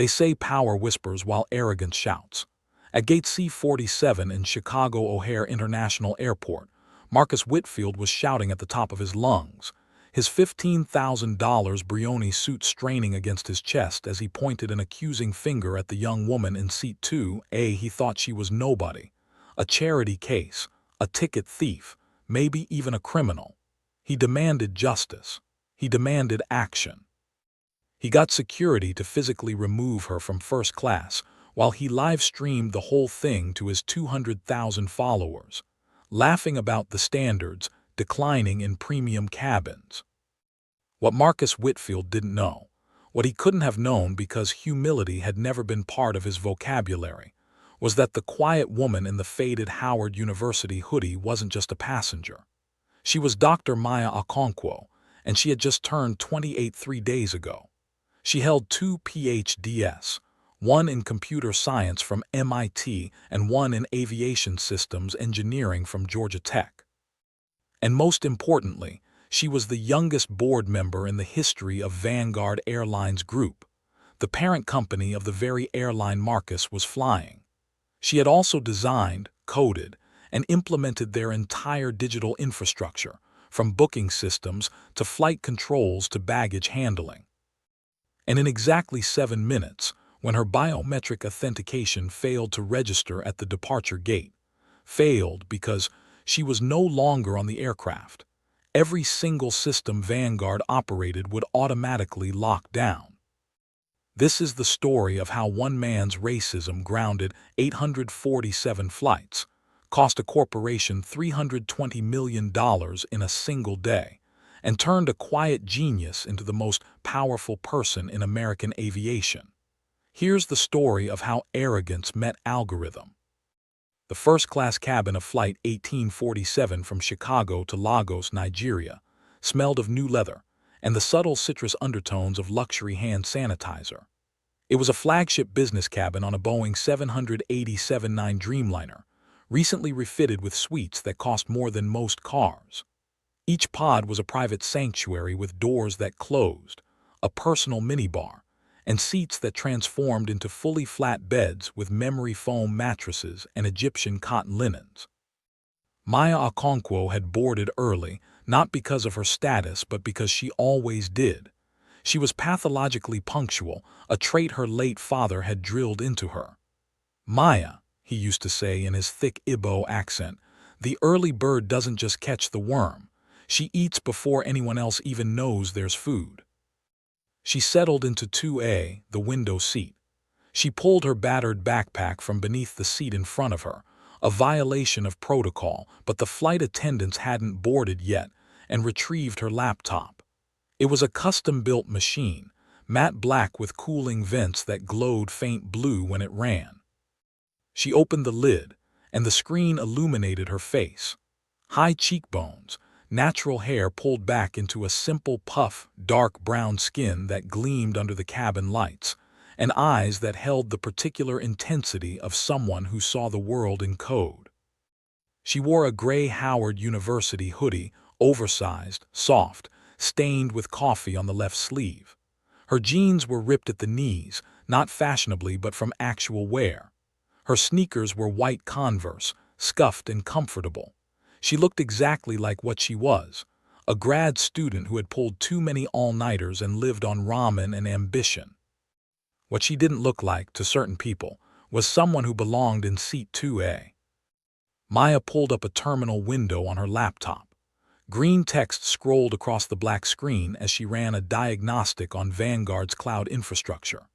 They say power whispers while arrogance shouts. At Gate C-47 in Chicago O'Hare International Airport, Marcus Whitfield was shouting at the top of his lungs, his $15,000 Brioni suit straining against his chest as he pointed an accusing finger at the young woman in Seat 2A. He thought she was nobody, a charity case, a ticket thief, maybe even a criminal. He demanded justice. He demanded action. He got security to physically remove her from first class while he live-streamed the whole thing to his 200,000 followers, laughing about the standards declining in premium cabins. What Marcus Whitfield didn't know, what he couldn't have known because humility had never been part of his vocabulary, was that the quiet woman in the faded Howard University hoodie wasn't just a passenger. She was Dr. Maya Okonkwo, and she had just turned 28 3 days ago. She held 2 PhDs, one in computer science from MIT and one in aviation systems engineering from Georgia Tech. And most importantly, she was the youngest board member in the history of Vanguard Airlines Group, the parent company of the very airline Marcus was flying. She had also designed, coded, and implemented their entire digital infrastructure, from booking systems to flight controls to baggage handling. And in exactly 7 minutes, when her biometric authentication failed to register at the departure gate, failed because she was no longer on the aircraft, every single system Vanguard operated would automatically lock down. This is the story of how one man's racism grounded 847 flights, cost a corporation $320 million in a single day, and turned a quiet genius into the most powerful person in American aviation. Here's the story of how arrogance met algorithm. The first-class cabin of Flight 1847 from Chicago to Lagos, Nigeria, smelled of new leather and the subtle citrus undertones of luxury hand sanitizer. It was a flagship business cabin on a Boeing 787-9 Dreamliner, recently refitted with suites that cost more than most cars. Each pod was a private sanctuary with doors that closed, a personal minibar, and seats that transformed into fully flat beds with memory foam mattresses and Egyptian cotton linens. Maya Okonkwo had boarded early, not because of her status but because she always did. She was pathologically punctual, a trait her late father had drilled into her. "Maya," he used to say in his thick Igbo accent, "the early bird doesn't just catch the worm. She eats before anyone else even knows there's food." She settled into 2A, the window seat. She pulled her battered backpack from beneath the seat in front of her, a violation of protocol, but the flight attendants hadn't boarded yet, and retrieved her laptop. It was a custom-built machine, matte black with cooling vents that glowed faint blue when it ran. She opened the lid, and the screen illuminated her face. High cheekbones, natural hair pulled back into a simple puff, dark brown skin that gleamed under the cabin lights, and eyes that held the particular intensity of someone who saw the world in code. She wore a gray Howard University hoodie, oversized, soft, stained with coffee on the left sleeve. Her jeans were ripped at the knees, not fashionably but from actual wear. Her sneakers were white Converse, scuffed and comfortable. She looked exactly like what she was, a grad student who had pulled too many all-nighters and lived on ramen and ambition. What she didn't look like, to certain people, was someone who belonged in Seat 2A. Maya pulled up a terminal window on her laptop. Green text scrolled across the black screen as she ran a diagnostic on Vanguard's cloud infrastructure.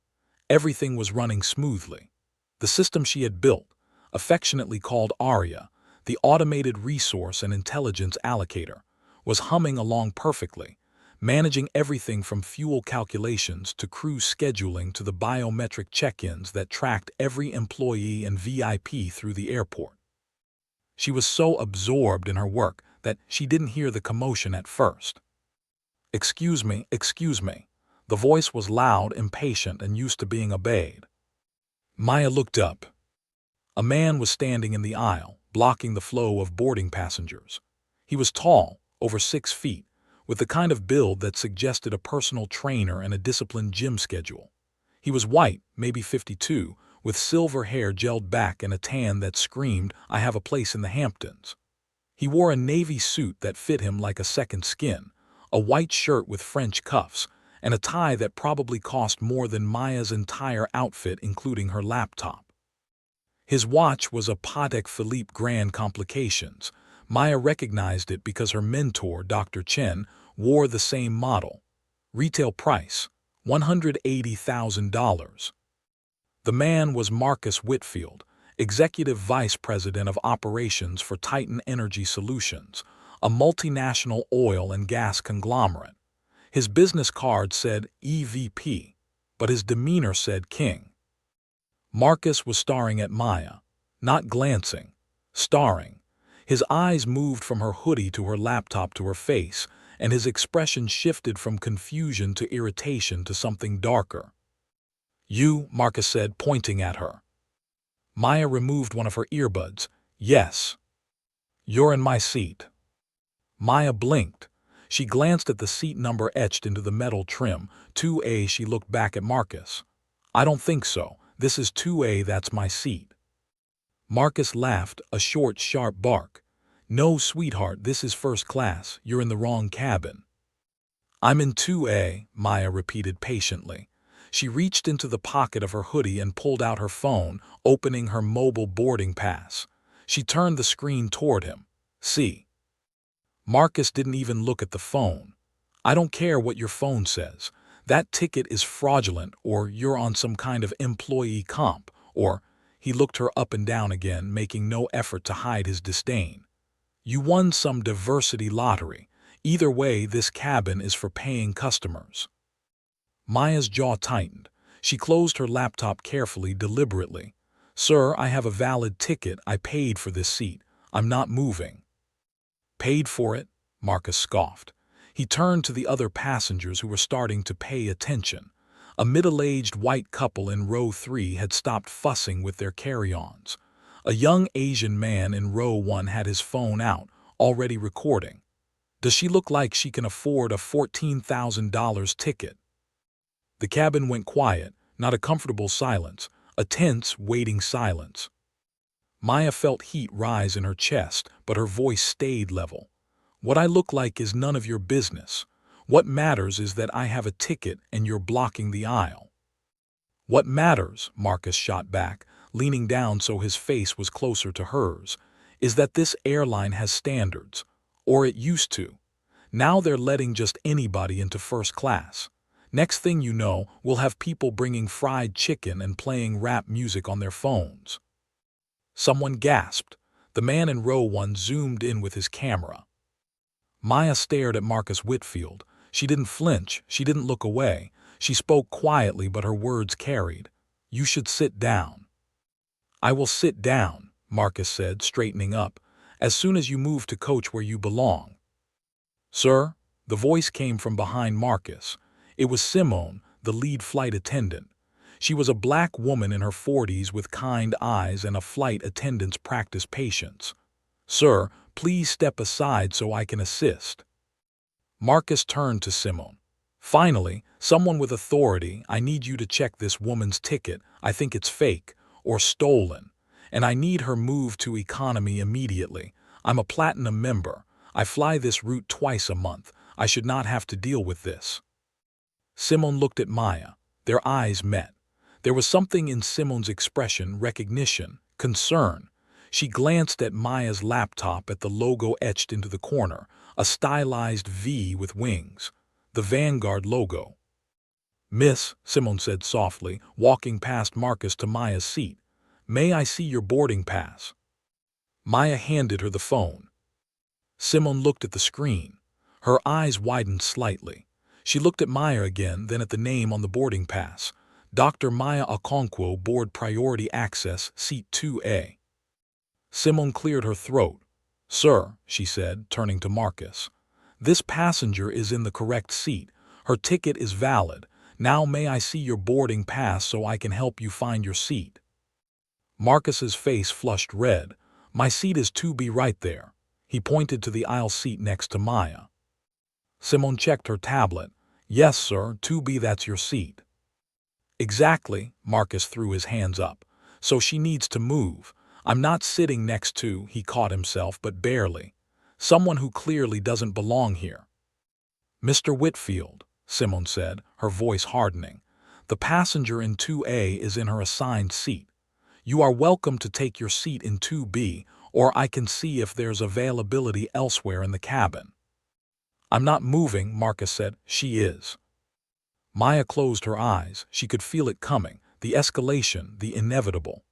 Everything was running smoothly. The system she had built, affectionately called ARIA, the Automated Resource and Intelligence Allocator, was humming along perfectly, managing everything from fuel calculations to crew scheduling to the biometric check-ins that tracked every employee and VIP through the airport. She was so absorbed in her work that she didn't hear the commotion at first. Excuse me," the voice was loud, impatient, and used to being obeyed. Maya looked up. A man was standing in the aisle, blocking the flow of boarding passengers. He was tall, over 6 feet, with the kind of build that suggested a personal trainer and a disciplined gym schedule. He was white, maybe 52, with silver hair gelled back and a tan that screamed, "I have a place in the Hamptons." He wore a navy suit that fit him like a second skin, a white shirt with French cuffs, and a tie that probably cost more than Maya's entire outfit including her laptop. His watch was a Patek Philippe Grand Complications. Maya recognized it because her mentor, Dr. Chen, wore the same model. Retail price, $180,000. The man was Marcus Whitfield, Executive Vice President of Operations for Titan Energy Solutions, a multinational oil and gas conglomerate. His business card said EVP, but his demeanor said King. Marcus was staring at Maya, not glancing, staring. His eyes moved from her hoodie to her laptop to her face, and his expression shifted from confusion to irritation to something darker. "You," Marcus said, pointing at her. Maya removed one of her earbuds. "Yes. You're in my seat." Maya blinked. She glanced at the seat number etched into the metal trim, 2A. She looked back at Marcus. "I don't think so. This is 2A, that's my seat." Marcus laughed, a short, sharp bark. "No, sweetheart, this is first class. You're in the wrong cabin." "I'm in 2A," Maya repeated patiently. She reached into the pocket of her hoodie and pulled out her phone, opening her mobile boarding pass. She turned the screen toward him. "See." Marcus didn't even look at the phone. "I don't care what your phone says. That ticket is fraudulent, or you're on some kind of employee comp, or—" He looked her up and down again, making no effort to hide his disdain. "You won some diversity lottery. Either way, this cabin is for paying customers." Maya's jaw tightened. She closed her laptop carefully, deliberately. "Sir, I have a valid ticket. I paid for this seat. I'm not moving." "Paid for it?" Marcus scoffed. He turned to the other passengers who were starting to pay attention. A middle-aged white couple in row 3 had stopped fussing with their carry-ons. A young Asian man in row 1 had his phone out, already recording. "Does she look like she can afford a $14,000 ticket?" The cabin went quiet, not a comfortable silence, a tense, waiting silence. Maya felt heat rise in her chest, but her voice stayed level. "What I look like is none of your business. What matters is that I have a ticket and you're blocking the aisle." "What matters," Marcus shot back, leaning down so his face was closer to hers, "is that this airline has standards. Or it used to. Now they're letting just anybody into first class. Next thing you know, we'll have people bringing fried chicken and playing rap music on their phones." Someone gasped. The man in row 1 zoomed in with his camera. Maya stared at Marcus Whitfield. She didn't flinch. She didn't look away. She spoke quietly, but her words carried. "You should sit down." "I will sit down," Marcus said, straightening up, "as soon as you move to coach where you belong." "Sir?" The voice came from behind Marcus. It was Simone, the lead flight attendant. She was a black woman in her 40s with kind eyes and a flight attendant's practice patience. "Sir, please step aside so I can assist." Marcus turned to Simone. "Finally, someone with authority. I need you to check this woman's ticket. I think it's fake, or stolen. And I need her moved to economy immediately. I'm a platinum member. I fly this route twice a month. I should not have to deal with this." Simone looked at Maya. Their eyes met. There was something in Simone's expression, recognition, concern. She glanced at Maya's laptop at the logo etched into the corner, a stylized V with wings, the Vanguard logo. "Miss," Simone said softly, walking past Marcus to Maya's seat, "may I see your boarding pass?" Maya handed her the phone. Simone looked at the screen. Her eyes widened slightly. She looked at Maya again, then at the name on the boarding pass. Dr. Maya Okonkwo, board priority access, seat 2A. Simone cleared her throat. "Sir," she said, turning to Marcus, "this passenger is in the correct seat. Her ticket is valid. Now may I see your boarding pass so I can help you find your seat?" Marcus's face flushed red. "My seat is 2B right there." He pointed to the aisle seat next to Maya. Simone checked her tablet. "Yes, sir, 2B, that's your seat." Exactly, Marcus threw his hands up. So she needs to move. I'm not sitting next to, he caught himself, but barely. Someone who clearly doesn't belong here. Mr. Whitfield, Simone said, her voice hardening. The passenger in 2A is in her assigned seat. You are welcome to take your seat in 2B, or I can see if there's availability elsewhere in the cabin. I'm not moving, Marcus said. She is. Maya closed her eyes. She could feel it coming, the escalation, the inevitable.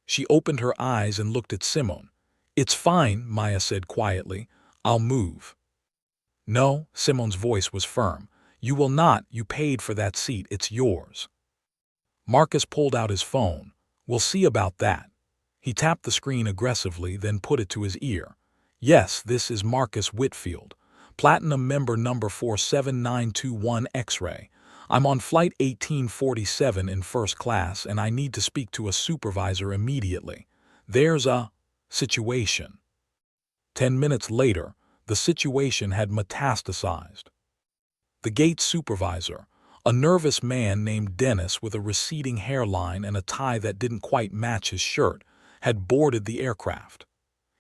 She opened her eyes and looked at Simone. It's fine, Maya said quietly. I'll move. No, Simone's voice was firm. You will not. You paid for that seat. It's yours. Marcus pulled out his phone. We'll see about that. He tapped the screen aggressively, then put it to his ear. Yes, this is Marcus Whitfield, Platinum member number 47921 X-ray. I'm on flight 1847 in first class and I need to speak to a supervisor immediately. There's a situation. 10 minutes later, the situation had metastasized. The gate supervisor, a nervous man named Dennis with a receding hairline and a tie that didn't quite match his shirt, had boarded the aircraft.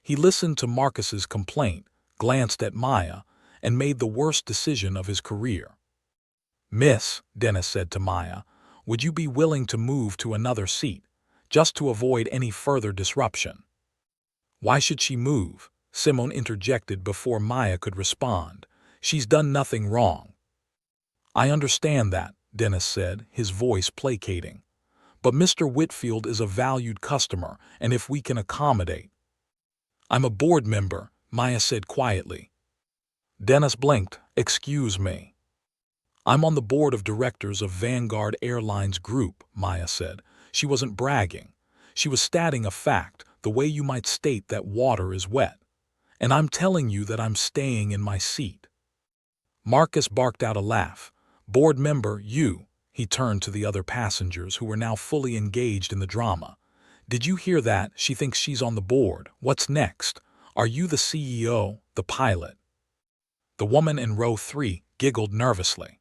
He listened to Marcus's complaint, glanced at Maya, and made the worst decision of his career. Miss, Dennis said to Maya, would you be willing to move to another seat, just to avoid any further disruption? Why should she move? Simone interjected before Maya could respond. She's done nothing wrong. I understand that, Dennis said, his voice placating. But Mr. Whitfield is a valued customer, and if we can accommodate. I'm a board member, Maya said quietly. Dennis blinked. Excuse me. I'm on the board of directors of Vanguard Airlines Group, Maya said. She wasn't bragging. She was stating a fact, the way you might state that water is wet. And I'm telling you that I'm staying in my seat. Marcus barked out a laugh. Board member, you. He turned to the other passengers who were now fully engaged in the drama. Did you hear that? She thinks she's on the board. What's next? Are you the CEO, the pilot? The woman in row 3 giggled nervously.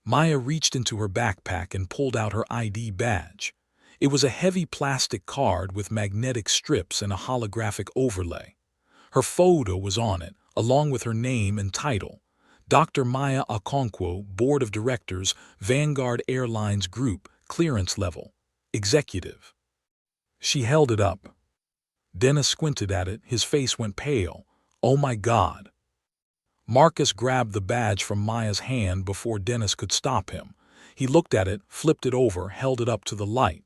Maya reached into her backpack and pulled out her ID badge. It was a heavy plastic card with magnetic strips and a holographic overlay. Her photo was on it, along with her name and title. Dr. Maya Okonkwo, Board of Directors, Vanguard Airlines Group, Clearance Level, Executive. She held it up. Dennis squinted at it, his face went pale. Oh my God. Marcus grabbed the badge from Maya's hand before Dennis could stop him. He looked at it, flipped it over, held it up to the light.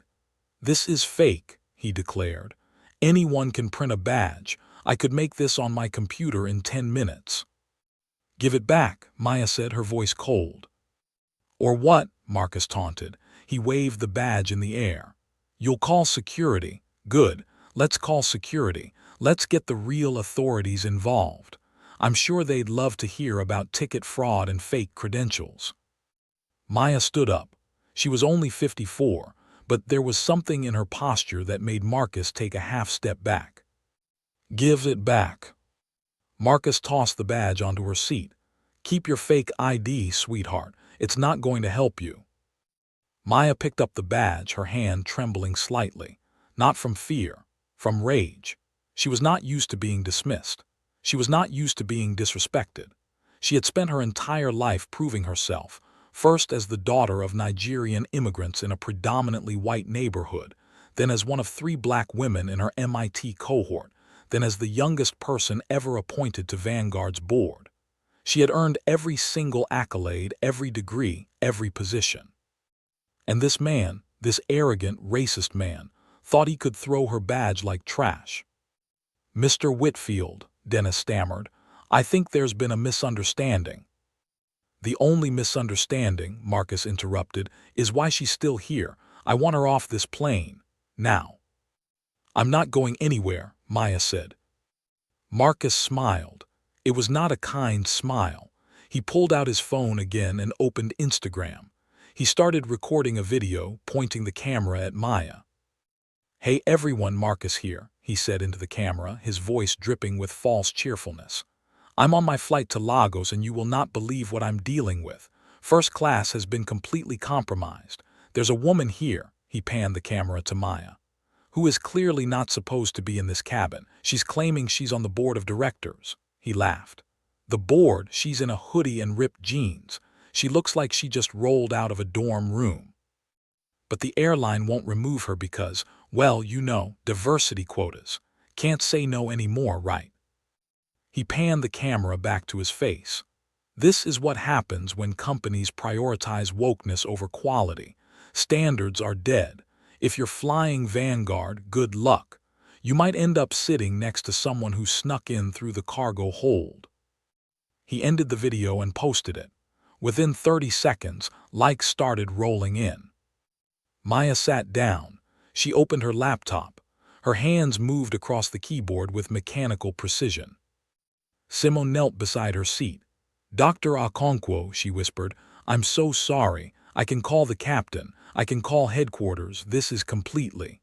This is fake, he declared. Anyone can print a badge. I could make this on my computer in 10 minutes. Give it back, Maya said, her voice cold. Or what? Marcus taunted. He waved the badge in the air. You'll call security. Good. Let's call security. Let's get the real authorities involved. I'm sure they'd love to hear about ticket fraud and fake credentials. Maya stood up. She was only 54, but there was something in her posture that made Marcus take a half step back. Give it back. Marcus tossed the badge onto her seat. Keep your fake ID, sweetheart. It's not going to help you. Maya picked up the badge, her hand trembling slightly. Not from fear, from rage. She was not used to being dismissed. She was not used to being disrespected. She had spent her entire life proving herself, first as the daughter of Nigerian immigrants in a predominantly white neighborhood, then as one of 3 black women in her MIT cohort, then as the youngest person ever appointed to Vanguard's board. She had earned every single accolade, every degree, every position. And this man, this arrogant, racist man, thought he could throw her badge like trash. Mr. Whitfield, Dennis stammered, I think there's been a misunderstanding. The only misunderstanding, Marcus interrupted, is why she's still here. I want her off this plane. Now. I'm not going anywhere, Maya said. Marcus smiled. It was not a kind smile. He pulled out his phone again and opened Instagram. He started recording a video, pointing the camera at Maya. Hey everyone, Marcus here, he said into the camera, his voice dripping with false cheerfulness. I'm on my flight to Lagos and you will not believe what I'm dealing with. First class has been completely compromised. There's a woman here, he panned the camera to Maya, who is clearly not supposed to be in this cabin. She's claiming she's on the board of directors. He laughed. The board? She's in a hoodie and ripped jeans. She looks like she just rolled out of a dorm room. But the airline won't remove her because, well, you know, diversity quotas. Can't say no anymore, right? He panned the camera back to his face. This is what happens when companies prioritize wokeness over quality. Standards are dead. If you're flying Vanguard, good luck. You might end up sitting next to someone who snuck in through the cargo hold. He ended the video and posted it. Within 30 seconds, likes started rolling in. Maya sat down. She opened her laptop. Her hands moved across the keyboard with mechanical precision. Simone knelt beside her seat. "Dr. Okonkwo," she whispered, "I'm so sorry. I can call the captain. I can call headquarters. This is completely—"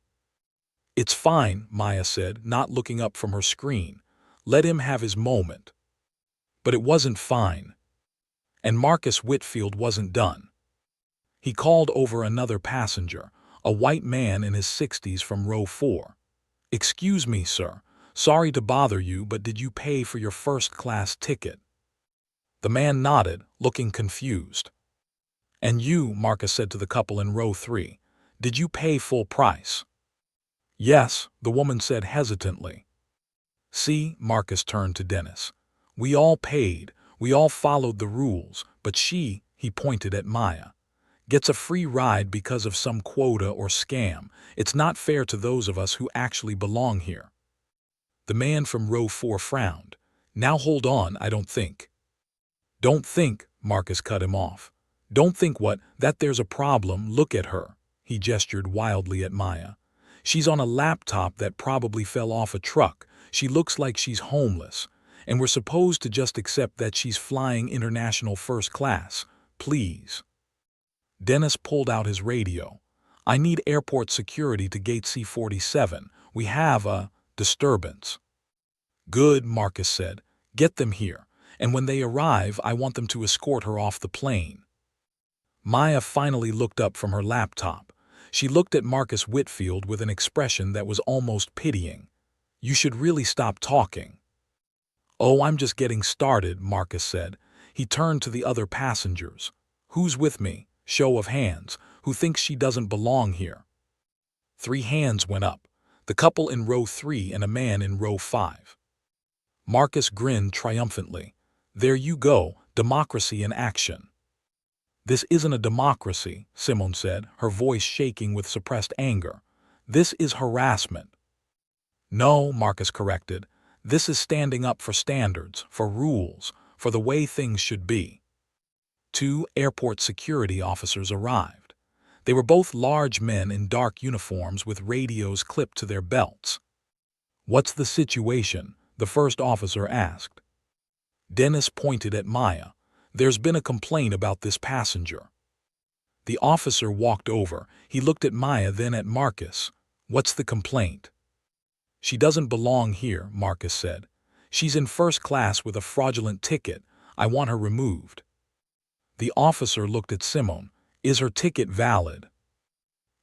"It's fine," Maya said, not looking up from her screen. "Let him have his moment." But it wasn't fine. And Marcus Whitfield wasn't done. He called over another passenger, a white man in his 60s from row 4. "Excuse me, sir. Sorry to bother you, but did you pay for your first-class ticket?" The man nodded, looking confused. "And you," Marcus said to the couple in row 3, "did you pay full price?" "Yes," the woman said hesitantly. "See," Marcus turned to Dennis. "We all paid, we all followed the rules, but she," he pointed at Maya, "gets a free ride because of some quota or scam. It's not fair to those of us who actually belong here." The man from row 4 frowned. "Now hold on, I don't think." "Don't think," Marcus cut him off. "Don't think what? That there's a problem. Look at her." He gestured wildly at Maya. "She's on a laptop that probably fell off a truck. She looks like she's homeless. And we're supposed to just accept that she's flying international first class. Please." Dennis pulled out his radio. "I need airport security to gate C-47. We have a disturbance." "Good," Marcus said. "Get them here. And when they arrive, I want them to escort her off the plane." Maya finally looked up from her laptop. She looked at Marcus Whitfield with an expression that was almost pitying. "You should really stop talking." "Oh, I'm just getting started," Marcus said. He turned to the other passengers. "Who's with me? Show of hands. Who thinks she doesn't belong here?" 3 hands went up. The couple in row 3 and a man in row 5. Marcus grinned triumphantly. "There you go, democracy in action." "This isn't a democracy," Simone said, her voice shaking with suppressed anger. "This is harassment." "No," Marcus corrected. "This is standing up for standards, for rules, for the way things should be." 2 airport security officers arrived. They were both large men in dark uniforms with radios clipped to their belts. "What's the situation?" the first officer asked. Dennis pointed at Maya. "There's been a complaint about this passenger." The officer walked over. He looked at Maya, then at Marcus. "What's the complaint?" "She doesn't belong here," Marcus said. "She's in first class with a fraudulent ticket. I want her removed." The officer looked at Simone. "Is her ticket valid?"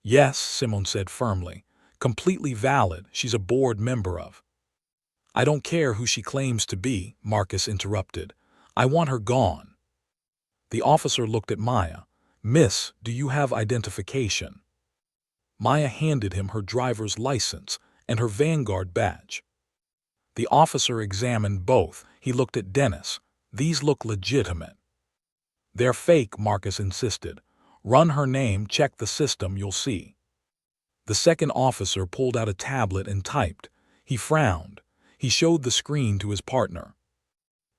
"Yes," Simone said firmly. "Completely valid. She's a board member of—" "I don't care who she claims to be," Marcus interrupted. "I want her gone." The officer looked at Maya. "Miss, do you have identification?" Maya handed him her driver's license and her Vanguard badge. The officer examined both. He looked at Dennis. "These look legitimate." "They're fake," Marcus insisted. "Run her name, check the system, you'll see." The second officer pulled out a tablet and typed. He frowned. He showed the screen to his partner.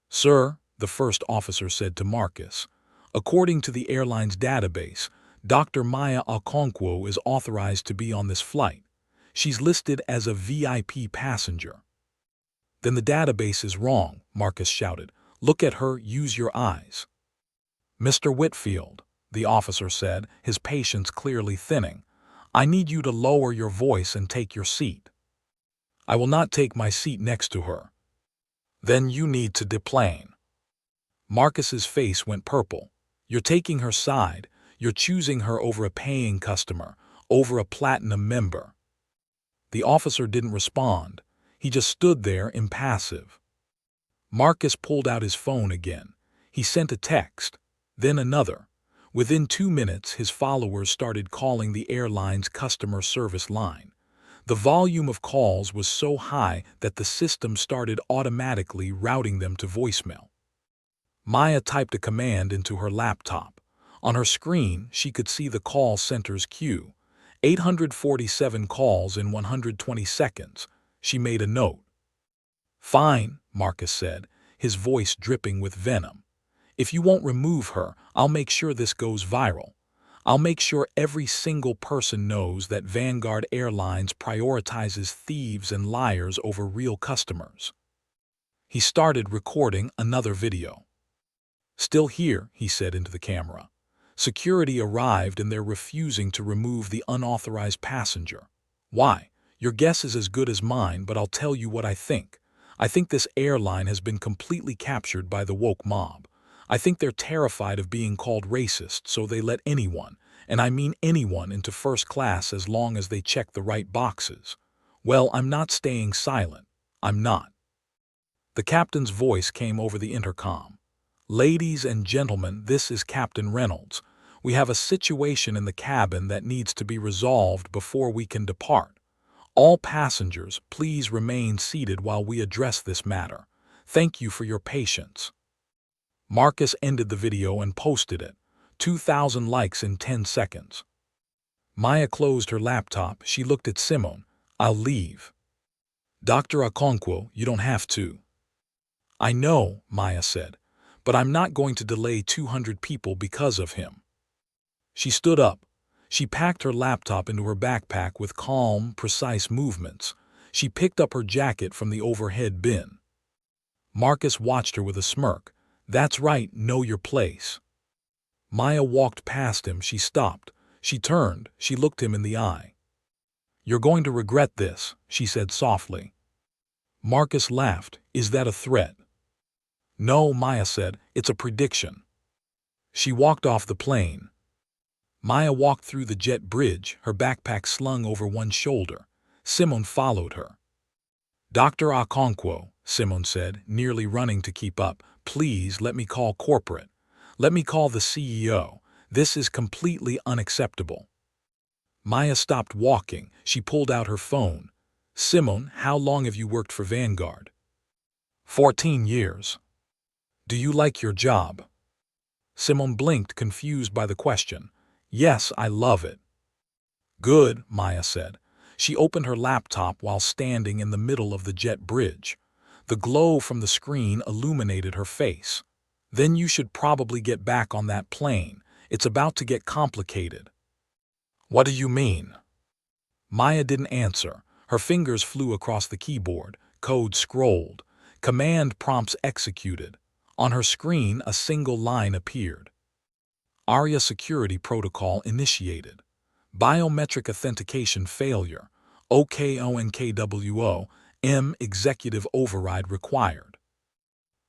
"Sir," the first officer said to Marcus, "according to the airline's database, Dr. Maya Okonkwo is authorized to be on this flight. She's listed as a VIP passenger." "Then the database is wrong," Marcus shouted. "Look at her, use your eyes." "Mr. Whitfield," the officer said, his patience clearly thinning, "I need you to lower your voice and take your seat." "I will not take my seat next to her." "Then you need to deplane." Marcus's face went purple. "You're taking her side. You're choosing her over a paying customer, over a platinum member." The officer didn't respond. He just stood there impassive. Marcus pulled out his phone again. He sent a text, then another. Within 2 minutes, his followers started calling the airline's customer service line. The volume of calls was so high that the system started automatically routing them to voicemail. Maya typed a command into her laptop. On her screen, she could see the call center's queue. 847 calls in 120 seconds. She made a note. "Fine," Marcus said, his voice dripping with venom. "If you won't remove her, I'll make sure this goes viral. I'll make sure every single person knows that Vanguard Airlines prioritizes thieves and liars over real customers." He started recording another video. "Still here," he said into the camera. "Security arrived and they're refusing to remove the unauthorized passenger. Why? Your guess is as good as mine, but I'll tell you what I think. I think this airline has been completely captured by the woke mob. I think they're terrified of being called racist, so they let anyone, and I mean anyone, into first class as long as they check the right boxes. Well, I'm not staying silent. I'm not." The captain's voice came over the intercom. "Ladies and gentlemen, this is Captain Reynolds. We have a situation in the cabin that needs to be resolved before we can depart. All passengers, please remain seated while we address this matter. Thank you for your patience." Marcus ended the video and posted it. 2,000 likes in 10 seconds. Maya closed her laptop. She looked at Simone. "I'll leave." "Dr. Okonkwo, you don't have to." "I know," Maya said, "but I'm not going to delay 200 people because of him." She stood up. She packed her laptop into her backpack with calm, precise movements. She picked up her jacket from the overhead bin. Marcus watched her with a smirk. "That's right, know your place." Maya walked past him. She stopped. She turned. She looked him in the eye. "You're going to regret this," she said softly. Marcus laughed. "Is that a threat?" "No," Maya said. "It's a prediction." She walked off the plane. Maya walked through the jet bridge, her backpack slung over one shoulder. Simone followed her. "Dr. Okonkwo," Simone said, nearly running to keep up, "please let me call corporate. Let me call the CEO. This is completely unacceptable." Maya stopped walking. She pulled out her phone. "Simone, how long have you worked for Vanguard?" 14 years. "Do you like your job?" Simone blinked, confused by the question. "Yes, I love it." "Good," Maya said. She opened her laptop while standing in the middle of the jet bridge. The glow from the screen illuminated her face. "Then you should probably get back on that plane. It's about to get complicated." "What do you mean?" Maya didn't answer. Her fingers flew across the keyboard. Code scrolled. Command prompts executed. On her screen, a single line appeared. ARIA security protocol initiated. Biometric authentication failure. OKONKWO. Executive override required.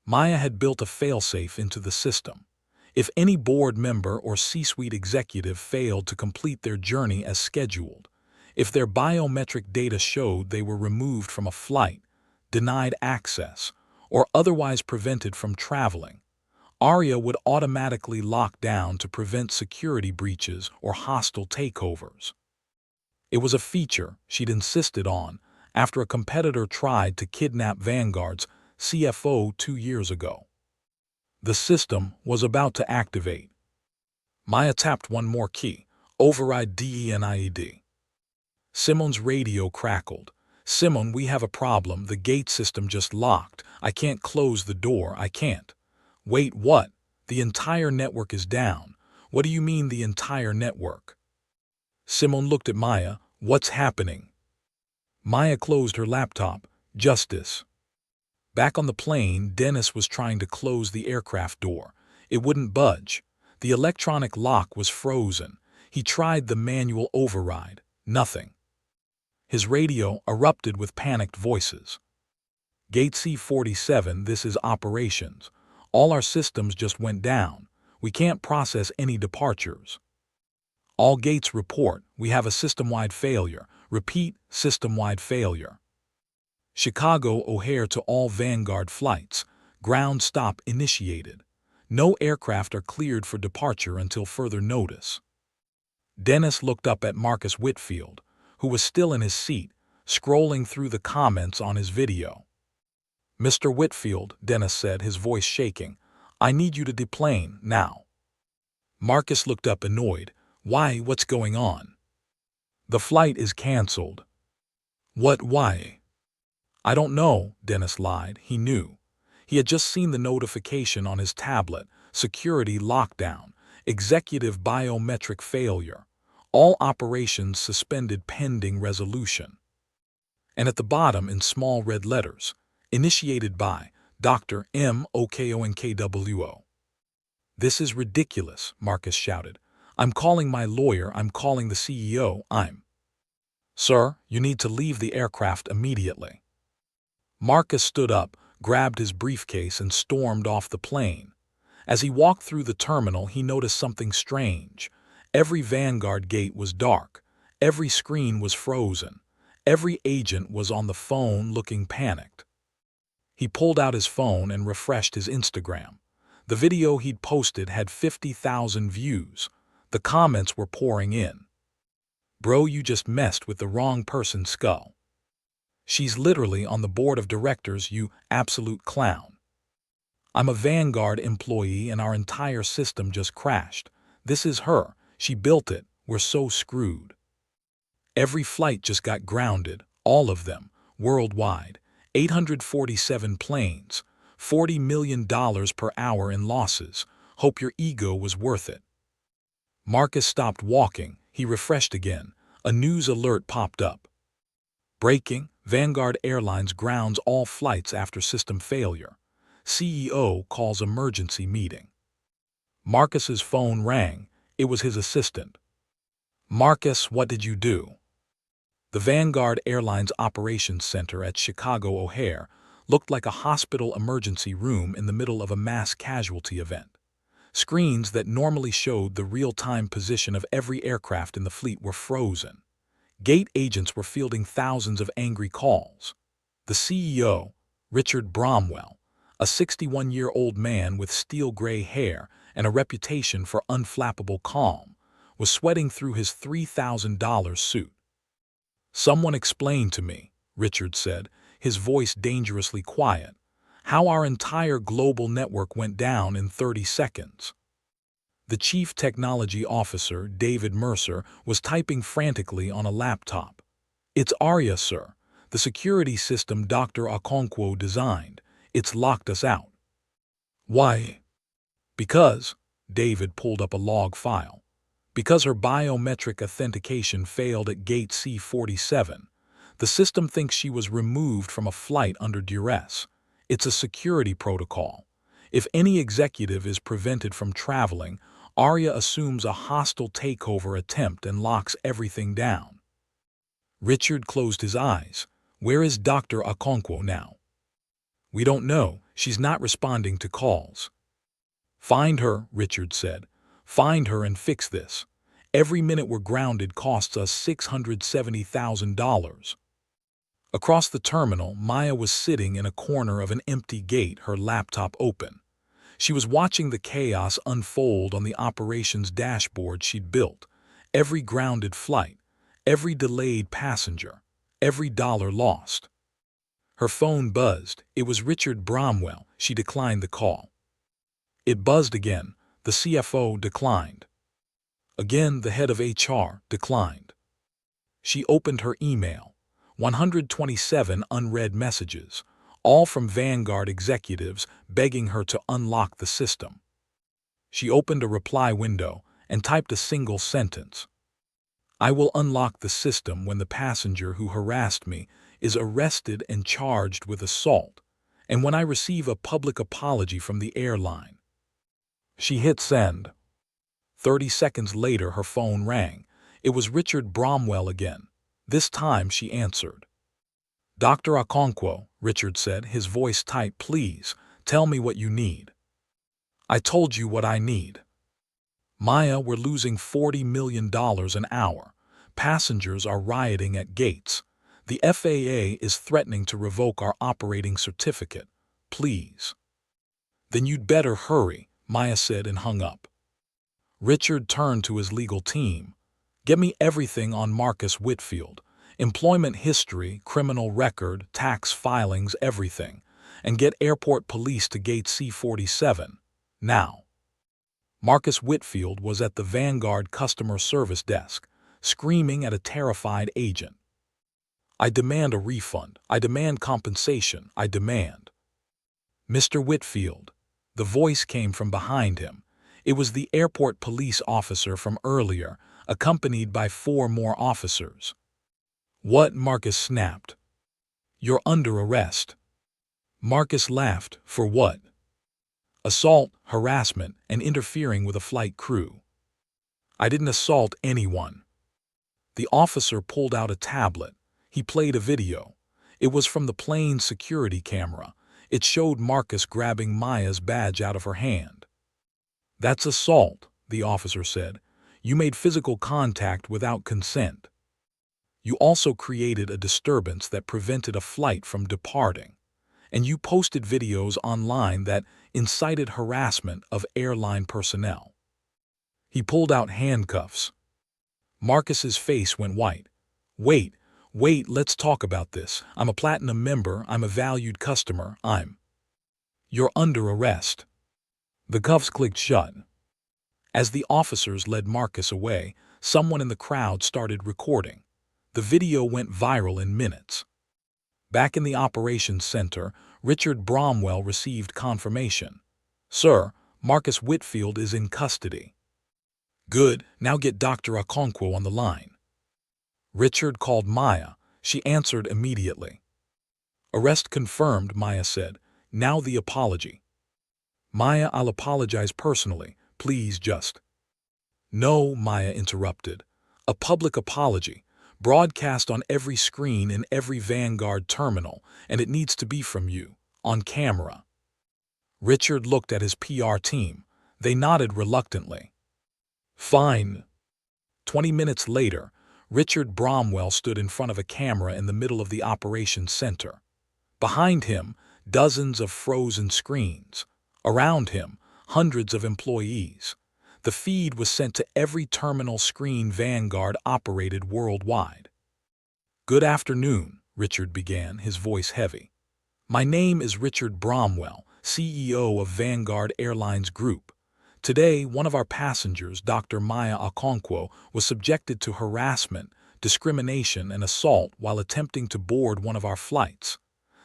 Maya had built a failsafe into the system. If any board member or C-suite executive failed to complete their journey as scheduled, if their biometric data showed they were removed from a flight, denied access, or otherwise prevented from traveling, ARIA would automatically lock down to prevent security breaches or hostile takeovers. It was a feature she'd insisted on after a competitor tried to kidnap Vanguard's CFO 2 years ago. The system was about to activate. Maya tapped one more key, override DENIED. Simone's radio crackled. "Simone, we have a problem. The gate system just locked. I can't close the door. I can't." "Wait, what? The entire network is down." "What do you mean the entire network?" Simone looked at Maya. "What's happening?" Maya closed her laptop. "Justice." Back on the plane, Dennis was trying to close the aircraft door. It wouldn't budge. The electronic lock was frozen. He tried the manual override. Nothing. His radio erupted with panicked voices. "Gate C47, this is operations. All our systems just went down. We can't process any departures." All gates report, we have a system-wide failure. Repeat, system-wide failure. Chicago O'Hare to all Vanguard flights. Ground stop initiated. No aircraft are cleared for departure until further notice. Dennis looked up at Marcus Whitfield, who was still in his seat, scrolling through the comments on his video. "Mr. Whitfield," Dennis said, his voice shaking, "I need you to deplane, now." Marcus looked up annoyed. "Why, what's going on?" "The flight is canceled." "What, why?" "I don't know," Dennis lied. He knew. He had just seen the notification on his tablet: security lockdown, executive biometric failure, all operations suspended pending resolution. And at the bottom in small red letters, initiated by Dr. MOKONKWO. "This is ridiculous," Marcus shouted. "I'm calling my lawyer, I'm calling the CEO, I'm—" "Sir, you need to leave the aircraft immediately." Marcus stood up, grabbed his briefcase, and stormed off the plane. As he walked through the terminal, he noticed something strange. Every Vanguard gate was dark. Every screen was frozen. Every agent was on the phone looking panicked. He pulled out his phone and refreshed his Instagram. The video he'd posted had 50,000 views. The comments were pouring in. "Bro, you just messed with the wrong person's skull. She's literally on the board of directors, you absolute clown. I'm a Vanguard employee and our entire system just crashed. This is her. She built it. We're so screwed. Every flight just got grounded, all of them, worldwide. 847 planes, $40 million per hour in losses. Hope your ego was worth it." Marcus stopped walking. He refreshed again. A news alert popped up. "Breaking, Vanguard Airlines grounds all flights after system failure. CEO calls emergency meeting." Marcus's phone rang. It was his assistant. "Marcus, what did you do?" The Vanguard Airlines Operations Center at Chicago O'Hare looked like a hospital emergency room in the middle of a mass casualty event. Screens that normally showed the real-time position of every aircraft in the fleet were frozen. Gate agents were fielding thousands of angry calls. The CEO, Richard Bromwell, a 61-year-old man with steel-gray hair and a reputation for unflappable calm, was sweating through his $3,000 suit. "Someone explain to me," Richard said, his voice dangerously quiet, "how our entire global network went down in 30 seconds. The chief technology officer, David Mercer, was typing frantically on a laptop. "It's Arya, sir. The security system Dr. Okonkwo designed. It's locked us out." "Why?" "Because," David pulled up a log file, "because her biometric authentication failed at gate C47. The system thinks she was removed from a flight under duress. It's a security protocol. If any executive is prevented from traveling, Arya assumes a hostile takeover attempt and locks everything down." Richard closed his eyes. "Where is Dr. Okonkwo now?" "We don't know. She's not responding to calls." "Find her," Richard said. "Find her and fix this. Every minute we're grounded costs us $670,000. Across the terminal, Maya was sitting in a corner of an empty gate, her laptop open. She was watching the chaos unfold on the operations dashboard she'd built. Every grounded flight, every delayed passenger, every dollar lost. Her phone buzzed. It was Richard Bromwell. She declined the call. It buzzed again. The CFO declined. Again, the head of HR declined. She opened her email. 127 unread messages, all from Vanguard executives begging her to unlock the system. She opened a reply window and typed a single sentence. "I will unlock the system when the passenger who harassed me is arrested and charged with assault, and when I receive a public apology from the airline." She hit send. 30 seconds later, her phone rang. It was Richard Bromwell again. This time she answered. "Dr. Okonkwo," Richard said, his voice tight, "please, tell me what you need." "I told you what I need." Maya, we're losing $40 million an hour. Passengers are rioting at gates. The FAA is threatening to revoke our operating certificate. Please. Then you'd better hurry, Maya said and hung up. Richard turned to his legal team. Get me everything on Marcus Whitfield. Employment history, criminal record, tax filings, everything. And get airport police to gate C47. Now. Marcus Whitfield was at the Vanguard customer service desk, screaming at a terrified agent. I demand a refund. I demand compensation. I demand. Mr. Whitfield. The voice came from behind him. It was the airport police officer from earlier, accompanied by 4 more officers. What? Marcus snapped. You're under arrest. Marcus laughed. For what? Assault, harassment, and interfering with a flight crew. I didn't assault anyone. The officer pulled out a tablet. He played a video. It was from the plane's security camera. It showed Marcus grabbing Maya's badge out of her hand. That's assault, the officer said. You made physical contact without consent. You also created a disturbance that prevented a flight from departing. And you posted videos online that incited harassment of airline personnel. He pulled out handcuffs. Marcus's face went white. Wait, let's talk about this. I'm a platinum member. I'm a valued customer. You're under arrest. The cuffs clicked shut. As the officers led Marcus away, someone in the crowd started recording. The video went viral in minutes. Back in the operations center, Richard Bromwell received confirmation. Sir, Marcus Whitfield is in custody. Good, now get Dr. Okonkwo on the line. Richard called Maya. She answered immediately. Arrest confirmed, Maya said. Now the apology. Maya, I'll apologize personally. Please just. No, Maya interrupted. A public apology. Broadcast on every screen in every Vanguard terminal, and it needs to be from you, on camera. Richard looked at his PR team. They nodded reluctantly. Fine. 20 minutes later, Richard Bromwell stood in front of a camera in the middle of the operations center. Behind him, dozens of frozen screens. Around him, hundreds of employees. The feed was sent to every terminal screen Vanguard operated worldwide. Good afternoon, Richard began, his voice heavy. My name is Richard Bromwell, CEO of Vanguard Airlines Group. Today, one of our passengers, Dr. Maya Okonkwo, was subjected to harassment, discrimination, and assault while attempting to board one of our flights.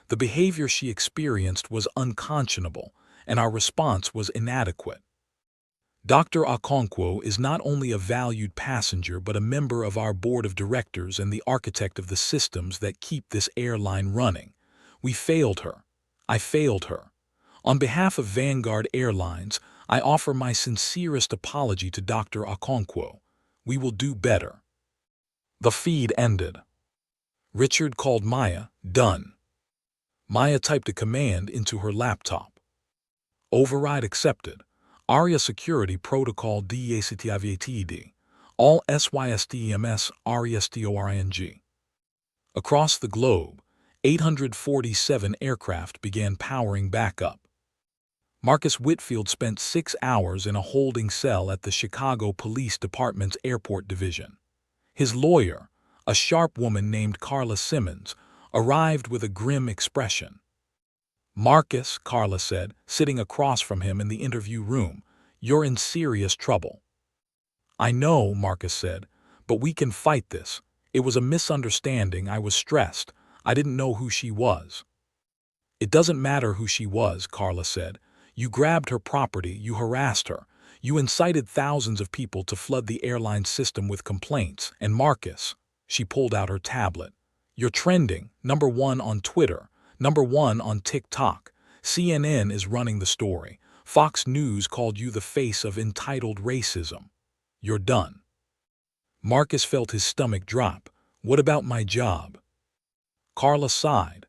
The behavior she experienced was unconscionable, and our response was inadequate. Dr. Okonkwo is not only a valued passenger but a member of our board of directors and the architect of the systems that keep this airline running. We failed her. I failed her. On behalf of Vanguard Airlines, I offer my sincerest apology to Dr. Okonkwo. We will do better. The feed ended. Richard called Maya. Done. Maya typed a command into her laptop. Override accepted. ARIA Security Protocol DACTIVATED. All SYSTEMS RESTORING. Across the globe, 847 aircraft began powering back up. Marcus Whitfield spent 6 hours in a holding cell at the Chicago Police Department's Airport Division. His lawyer, a sharp woman named Carla Simmons, arrived with a grim expression. Marcus, Carla said, sitting across from him in the interview room, you're in serious trouble. I know, Marcus said, but we can fight this. It was a misunderstanding. I was stressed. I didn't know who she was. It doesn't matter who she was, Carla said. You grabbed her property, you harassed her. You incited thousands of people to flood the airline system with complaints. And Marcus, she pulled out her tablet. You're trending, #1 on Twitter. #1 on TikTok. CNN is running the story. Fox News called you the face of entitled racism. You're done. Marcus felt his stomach drop. What about my job? Carla sighed.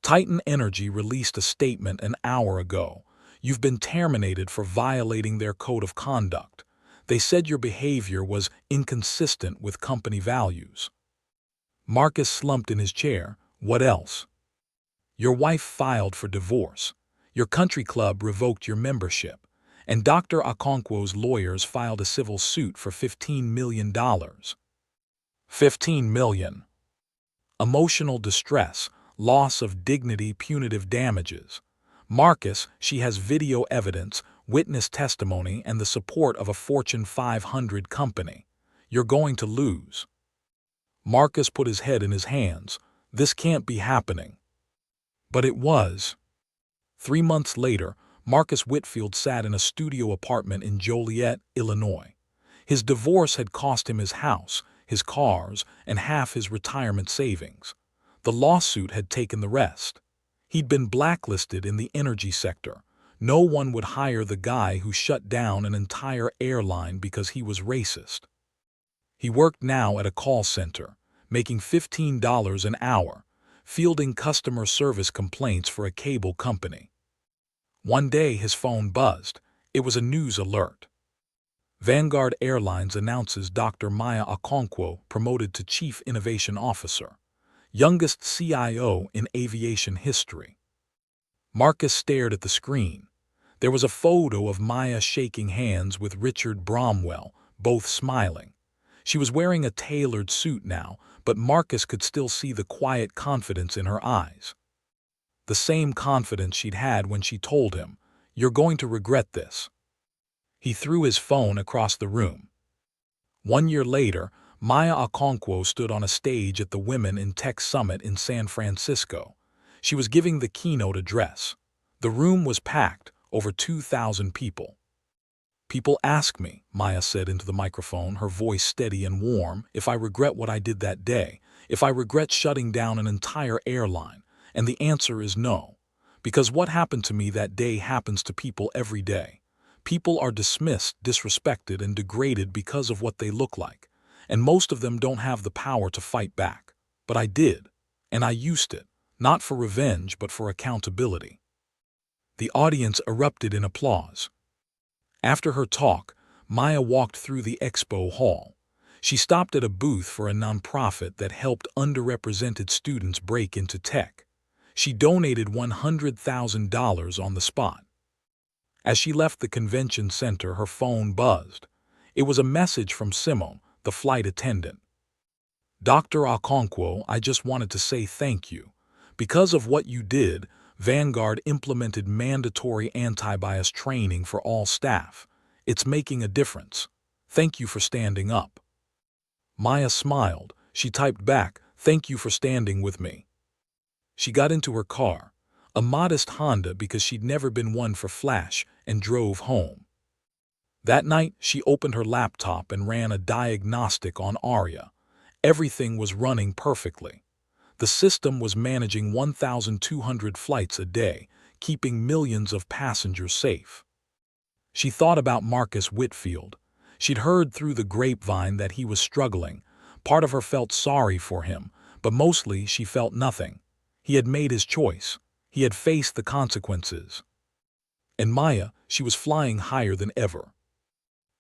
Titan Energy released a statement an hour ago. You've been terminated for violating their code of conduct. They said your behavior was inconsistent with company values. Marcus slumped in his chair. What else? Your wife filed for divorce. Your country club revoked your membership. And Dr. Okonkwo's lawyers filed a civil suit for $15 million. $15 million. Emotional distress, loss of dignity, punitive damages. Marcus, she has video evidence, witness testimony, and the support of a Fortune 500 company. You're going to lose. Marcus put his head in his hands. This can't be happening. But it was. 3 months later, Marcus Whitfield sat in a studio apartment in Joliet, Illinois. His divorce had cost him his house, his cars, and half his retirement savings. The lawsuit had taken the rest. He'd been blacklisted in the energy sector. No one would hire the guy who shut down an entire airline because he was racist. He worked now at a call center, making $15 an hour, fielding customer service complaints for a cable company. One day his phone buzzed. It was a news alert. Vanguard Airlines announces Dr. Maya Okonkwo promoted to Chief Innovation Officer, youngest CIO in aviation history. Marcus stared at the screen. There was a photo of Maya shaking hands with Richard Bromwell, both smiling. She was wearing a tailored suit now, but Marcus could still see the quiet confidence in her eyes. The same confidence she'd had when she told him, "You're going to regret this." He threw his phone across the room. 1 year later, Maya Okonkwo stood on a stage at the Women in Tech Summit in San Francisco. She was giving the keynote address. The room was packed, over 2,000 people. "People ask me," Maya said into the microphone, her voice steady and warm, "if I regret what I did that day, if I regret shutting down an entire airline. And the answer is no. Because what happened to me that day happens to people every day. People are dismissed, disrespected, and degraded because of what they look like. And most of them don't have the power to fight back. But I did. And I used it, not for revenge, but for accountability." The audience erupted in applause. After her talk, Maya walked through the expo hall. She stopped at a booth for a nonprofit that helped underrepresented students break into tech. She donated $100,000 on the spot. As she left the convention center, her phone buzzed. It was a message from Simone, the flight attendant. "Dr. Okonkwo, I just wanted to say thank you. Because of what you did, Vanguard implemented mandatory anti-bias training for all staff. It's making a difference. Thank you for standing up." Maya smiled. She typed back, "Thank you for standing with me." She got into her car, a modest Honda because she'd never been one for flash, and drove home. That night, she opened her laptop and ran a diagnostic on Aria. Everything was running perfectly. The system was managing 1,200 flights a day, keeping millions of passengers safe. She thought about Marcus Whitfield. She'd heard through the grapevine that he was struggling. Part of her felt sorry for him, but mostly she felt nothing. He had made his choice. He had faced the consequences. And Maya, she was flying higher than ever.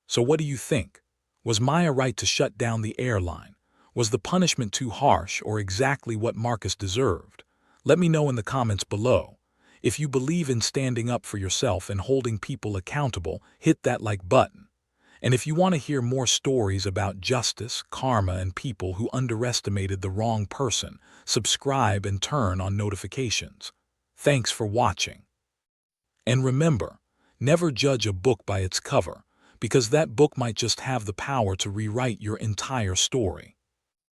So what do you think? Was Maya right to shut down the airline? Was the punishment too harsh or exactly what Marcus deserved? Let me know in the comments below. If you believe in standing up for yourself and holding people accountable, hit that like button. And if you want to hear more stories about justice, karma, and people who underestimated the wrong person, subscribe and turn on notifications. Thanks for watching. And remember, never judge a book by its cover, because that book might just have the power to rewrite your entire story.